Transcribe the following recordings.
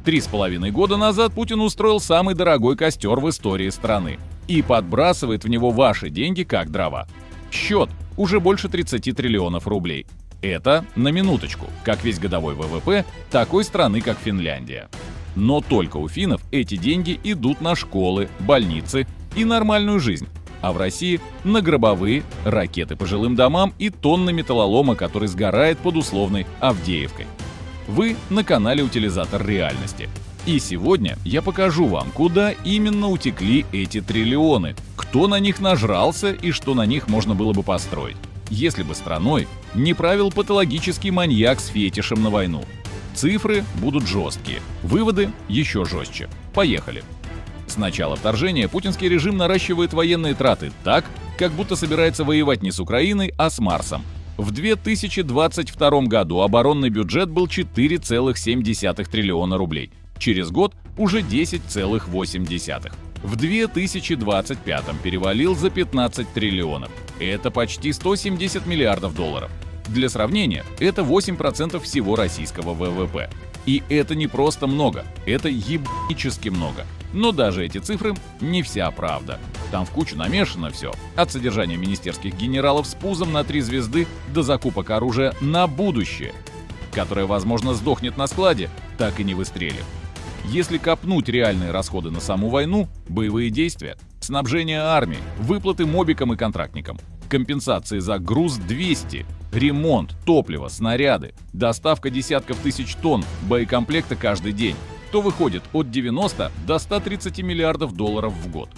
3,5 года назад Путин устроил самый дорогой костер в истории страны и подбрасывает в него ваши деньги как дрова. Счет уже больше 30 триллионов рублей. Это, на минуточку, как весь годовой ВВП такой страны, как Финляндия. Но только у финнов эти деньги идут на школы, больницы и нормальную жизнь, а в России на гробовые, ракеты по жилым домам и тонны металлолома, который сгорает под условной Авдеевкой. Вы на канале «Утилизатор реальности». И сегодня я покажу вам, куда именно утекли эти триллионы, кто на них нажрался и что на них можно было бы построить, если бы страной не правил патологический маньяк с фетишем на войну. Цифры будут жесткие, выводы еще жестче. Поехали. С начала вторжения путинский режим наращивает военные траты так, как будто собирается воевать не с Украиной, а с Марсом. В 2022 году оборонный бюджет был 4,7 триллиона рублей. Через год уже 10,8. В 2025 перевалил за 15 триллионов. Это почти 170 миллиардов долларов. Для сравнения, это 8% всего российского ВВП. И это не просто много, это ебанически много. Но даже эти цифры не вся правда. Там в кучу намешано все. От содержания министерских генералов с пузом на 3 звезды до закупок оружия на будущее, которое, возможно, сдохнет на складе, так и не выстрелив. Если копнуть реальные расходы на саму войну, боевые действия, снабжение армии, выплаты мобикам и контрактникам, компенсации за груз 200, ремонт, топливо, снаряды, доставка десятков тысяч тонн боекомплекта каждый день, то выходит от 90 до 130 миллиардов долларов в год.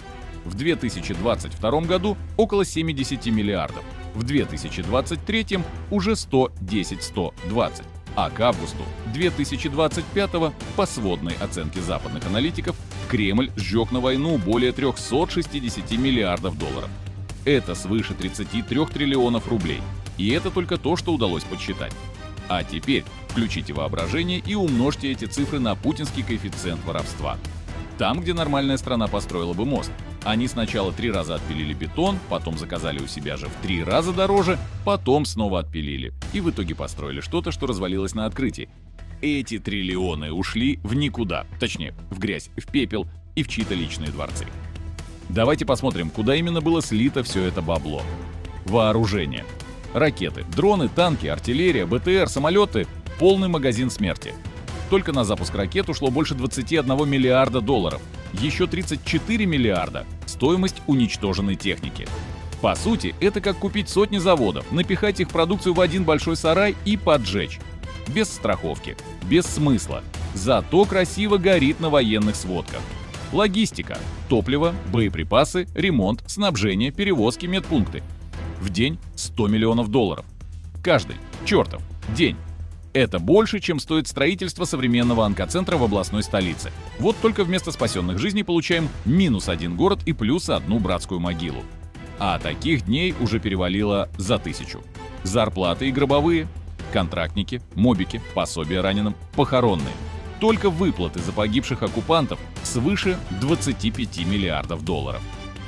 В 2022 году около 70 миллиардов, в 2023 уже 110-120. А к августу 2025 по сводной оценке западных аналитиков Кремль сжег на войну более 360 миллиардов долларов. Это свыше 33 триллионов рублей. И это только то, что удалось подсчитать. А теперь включите воображение и умножьте эти цифры на путинский коэффициент воровства. Там, где нормальная страна построила бы мост, они сначала 3 раза отпилили бетон, потом заказали у себя же в 3 раза дороже, потом снова отпилили. И в итоге построили что-то, что развалилось на открытии. Эти триллионы ушли в никуда, точнее, в грязь, в пепел и в чьи-то личные дворцы. Давайте посмотрим, куда именно было слито все это бабло. Вооружение. Ракеты, дроны, танки, артиллерия, БТР, самолеты – полный магазин смерти. Только на запуск ракет ушло больше 21 миллиарда долларов. Еще 34 миллиарда – стоимость уничтоженной техники. По сути, это как купить сотни заводов, напихать их продукцию в один большой сарай и поджечь. Без страховки, без смысла. Зато красиво горит на военных сводках. Логистика, топливо, боеприпасы, ремонт, снабжение, перевозки, медпункты. В день 100 миллионов долларов. Каждый чертов день. Это больше, чем стоит строительство современного онкоцентра в областной столице. Вот только вместо спасенных жизней получаем -1 город и +1 братскую могилу. А таких дней уже перевалило за 1000. Зарплаты и гробовые, контрактники, мобики, пособия раненым, похоронные. Только выплаты за погибших оккупантов свыше 25 миллиардов долларов.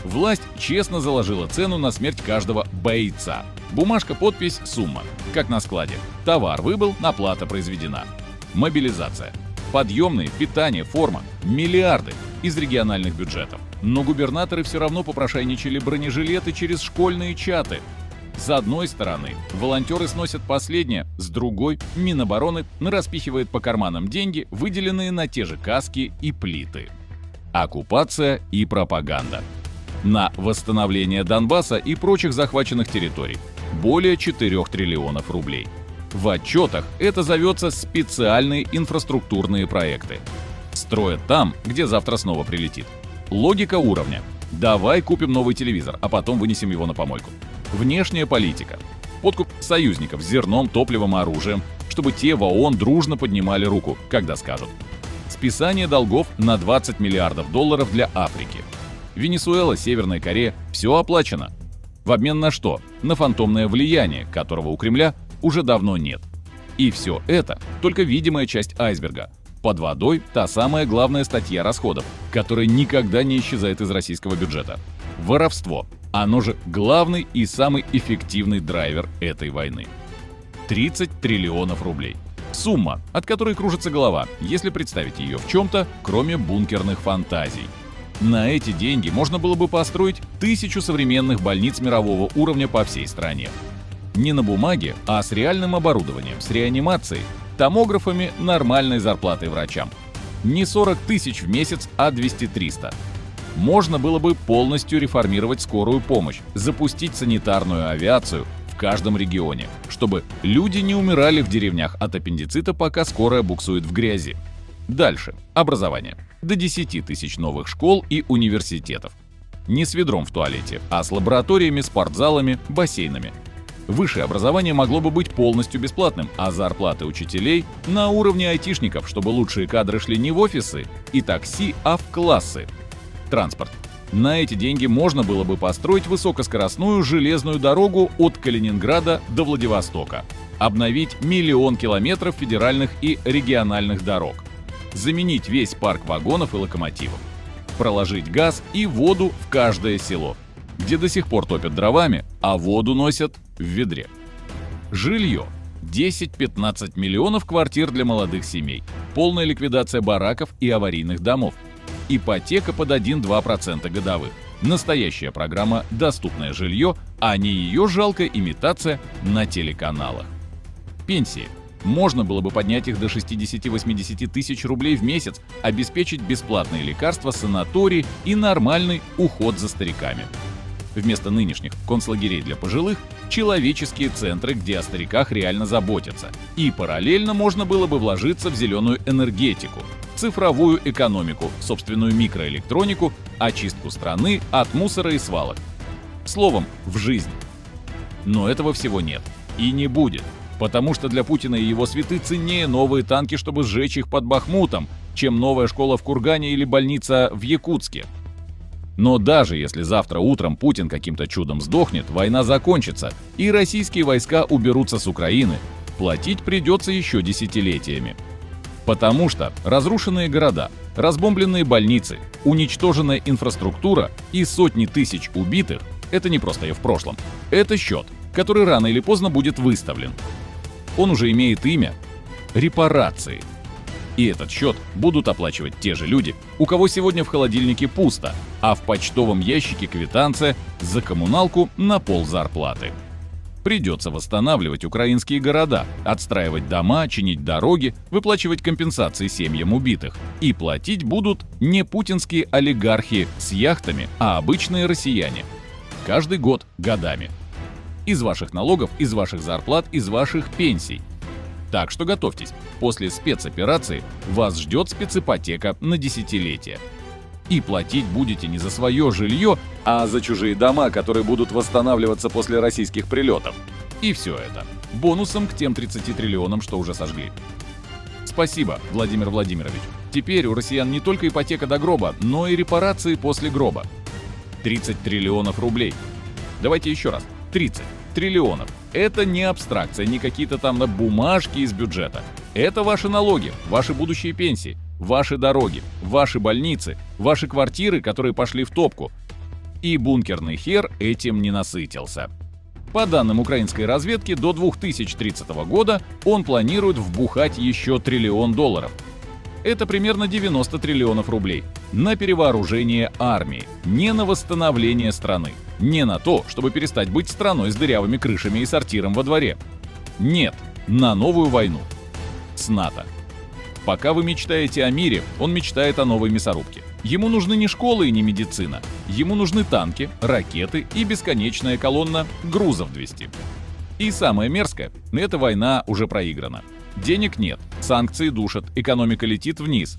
Власть честно заложила цену на смерть каждого бойца. Бумажка, подпись, сумма. Как на складе. Товар выбыл, оплата произведена. Мобилизация. Подъемные, питание, форма. Миллиарды из региональных бюджетов. Но губернаторы все равно попрошайничали бронежилеты через школьные чаты. С одной стороны, волонтеры сносят последнее, с другой Минобороны распихивает по карманам деньги, выделенные на те же каски и плиты. Оккупация и пропаганда. На восстановление Донбасса и прочих захваченных территорий более 4 триллионов рублей. В отчетах это зовется специальные инфраструктурные проекты. Строят там, где завтра снова прилетит. Логика уровня. Давай купим новый телевизор, а потом вынесем его на помойку. Внешняя политика. Подкуп союзников с зерном, топливом, оружием, чтобы те в ООН дружно поднимали руку, когда скажут. Списание долгов на 20 миллиардов долларов для Африки. Венесуэла, Северная Корея – все оплачено. В обмен на что? На фантомное влияние, которого у Кремля уже давно нет. И все это только видимая часть айсберга. Под водой та самая главная статья расходов, которая никогда не исчезает из российского бюджета. Воровство. Оно же главный и самый эффективный драйвер этой войны. 30 триллионов рублей. Сумма, от которой кружится голова, если представить ее в чем-то, кроме бункерных фантазий. На эти деньги можно было бы построить 1000 современных больниц мирового уровня по всей стране. Не на бумаге, а с реальным оборудованием, с реанимацией, томографами, нормальной зарплатой врачам. Не 40 тысяч в месяц, а 200-300. Можно было бы полностью реформировать скорую помощь, запустить санитарную авиацию в каждом регионе, чтобы люди не умирали в деревнях от аппендицита, пока скорая буксует в грязи. Дальше. Образование. До 10 тысяч новых школ и университетов. Не с ведром в туалете, а с лабораториями, спортзалами, бассейнами. Высшее образование могло бы быть полностью бесплатным, а зарплаты учителей на уровне айтишников, чтобы лучшие кадры шли не в офисы и такси, а в классы. Транспорт. На эти деньги можно было бы построить высокоскоростную железную дорогу от Калининграда до Владивостока, обновить 1 000 000 километров федеральных и региональных дорог, заменить весь парк вагонов и локомотивов, проложить газ и воду в каждое село, где до сих пор топят дровами, а воду носят в ведре. Жилье. 10-15 миллионов квартир для молодых семей, полная ликвидация бараков и аварийных домов, ипотека под 1-2% годовых, настоящая программа «Доступное жилье», а не ее жалкая имитация на телеканалах. Пенсии. Можно было бы поднять их до 60-80 тысяч рублей в месяц, обеспечить бесплатные лекарства, санатории и нормальный уход за стариками. Вместо нынешних концлагерей для пожилых – человеческие центры, где о стариках реально заботятся. И параллельно можно было бы вложиться в зеленую энергетику, цифровую экономику, собственную микроэлектронику, очистку страны от мусора и свалок. Словом, в жизнь. Но этого всего нет. И не будет. Потому что для Путина и его свиты ценнее новые танки, чтобы сжечь их под Бахмутом, чем новая школа в Кургане или больница в Якутске. Но даже если завтра утром Путин каким-то чудом сдохнет, война закончится, и российские войска уберутся с Украины, платить придется еще десятилетиями. Потому что разрушенные города, разбомбленные больницы, уничтоженная инфраструктура и сотни тысяч убитых – это не просто и в прошлом. Это счет, который рано или поздно будет выставлен. Он уже имеет имя – репарации. И этот счет будут оплачивать те же люди, у кого сегодня в холодильнике пусто, а в почтовом ящике квитанция за коммуналку на ползарплаты. Придется восстанавливать украинские города, отстраивать дома, чинить дороги, выплачивать компенсации семьям убитых. И платить будут не путинские олигархи с яхтами, а обычные россияне. Каждый год годами. Из ваших налогов, из ваших зарплат, из ваших пенсий. Так что готовьтесь, после спецоперации вас ждет специпотека на десятилетия. И платить будете не за свое жилье, а за чужие дома, которые будут восстанавливаться после российских прилетов. И все это бонусом к тем 30 триллионам, что уже сожгли. Спасибо, Владимир Владимирович. Теперь у россиян не только ипотека до гроба, но и репарации после гроба. 30 триллионов рублей. Давайте еще раз. 30 триллионов. Это не абстракция, не какие-то там бумажки из бюджета. Это ваши налоги, ваши будущие пенсии, ваши дороги, ваши больницы, ваши квартиры, которые пошли в топку. И бункерный хер этим не насытился. По данным украинской разведки, до 2030 года он планирует вбухать еще $1 триллион. Это примерно 90 триллионов рублей на перевооружение армии, не на восстановление страны, не на то, чтобы перестать быть страной с дырявыми крышами и сортиром во дворе. Нет, на новую войну. С НАТО. Пока вы мечтаете о мире, он мечтает о новой мясорубке. Ему нужны не школы и не медицина. Ему нужны танки, ракеты и бесконечная колонна грузов 200. И самое мерзкое – эта война уже проиграна. Денег нет, санкции душат, экономика летит вниз.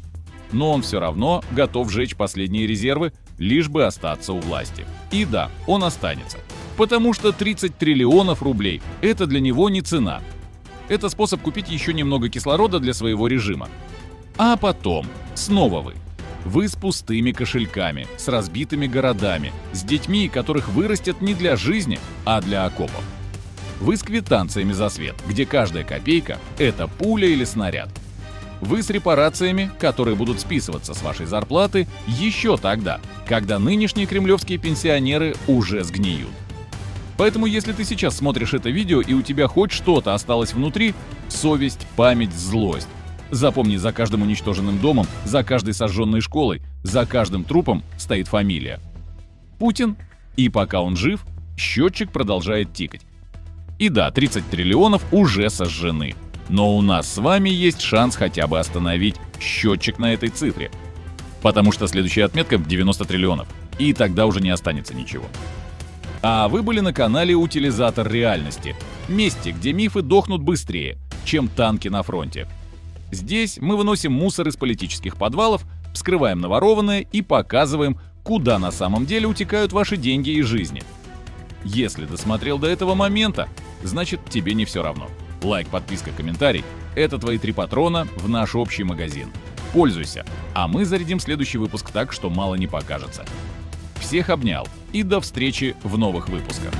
Но он все равно готов сжечь последние резервы, лишь бы остаться у власти. И да, он останется. Потому что 30 триллионов рублей – это для него не цена. Это способ купить еще немного кислорода для своего режима. А потом снова вы. Вы с пустыми кошельками, с разбитыми городами, с детьми, которых вырастят не для жизни, а для окопов. Вы с квитанциями за свет, где каждая копейка – это пуля или снаряд. Вы с репарациями, которые будут списываться с вашей зарплаты еще тогда, когда нынешние кремлевские пенсионеры уже сгниют. Поэтому если ты сейчас смотришь это видео и у тебя хоть что-то осталось внутри — совесть, память, злость. Запомни, за каждым уничтоженным домом, за каждой сожженной школой, за каждым трупом стоит фамилия. Путин, и пока он жив, счетчик продолжает тикать. И да, 30 триллионов уже сожжены. Но у нас с вами есть шанс хотя бы остановить счетчик на этой цифре. Потому что следующая отметка — 90 триллионов. И тогда уже не останется ничего. А вы были на канале «Утилизатор реальности», месте, где мифы дохнут быстрее, чем танки на фронте. Здесь мы выносим мусор из политических подвалов, вскрываем наворованное и показываем, куда на самом деле утекают ваши деньги и жизни. Если досмотрел до этого момента, значит, тебе не все равно. Лайк, подписка, комментарий — это твои 3 патрона в наш общий магазин. Пользуйся, а мы зарядим следующий выпуск так, что мало не покажется. Всех обнял и до встречи в новых выпусках.